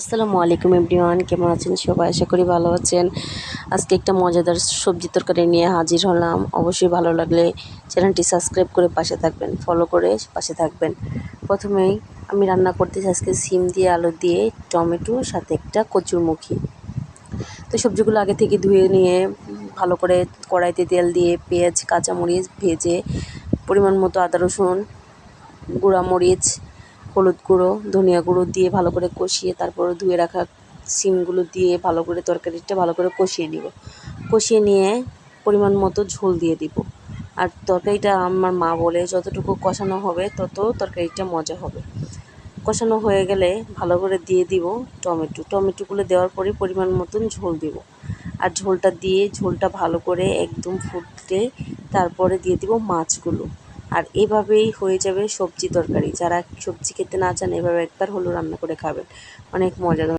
আসসালামু আলাইকুম এভরিওয়ান, কেমন আছেন সবাই? আশা করি ভালো আছেন। আজকে একটা মজাদার সবজি তরকারি নিয়ে হাজির হলাম। অবশ্যই ভালো লাগলে চ্যানেলটি সাবস্ক্রাইব করে পাশে থাকবেন, ফলো করে পাশে থাকবেন। প্রথমেই আমি রান্না করতেছি আজকে সিম দিয়ে, আলু দিয়ে, টমেটো, সাথে একটা কচুরমুখী। তো সবজিগুলো আগে থেকে ধুয়ে নিয়ে ভালো করে কড়াইতে তেল দিয়ে পেঁয়াজ, কাঁচামরিচ ভেজে পরিমাণ মতো আদা রসুন, গুঁড়ামরিচ, হলুদ গুঁড়ো, ধনিয়া গুঁড়ো দিয়ে ভালো করে কষিয়ে তারপর ধুয়ে রাখা সিমগুলো দিয়ে ভালো করে তরকারিটা ভালো করে কষিয়ে নিব। কষিয়ে নিয়ে পরিমাণ মতো ঝোল দিয়ে দিব। আর তরকারিটা আমার মা বলে যতটুকু কষানো হবে তত তরকারিটা মজা হবে। কষানো হয়ে গেলে ভালো করে দিয়ে দিব টমেটোগুলো দেওয়ার পরে পরিমাণ মতন ঝোল দিব। আর ঝোলটা ভালো করে একদম ফুটলে তারপরে দিয়ে দিব মাছগুলো। আর এভাবেই হয়ে যাবে সবজি তরকারি। যারা সবজি খেতে না চান এভাবে একবার হলেও রান্না করে খাবেন, অনেক মজা।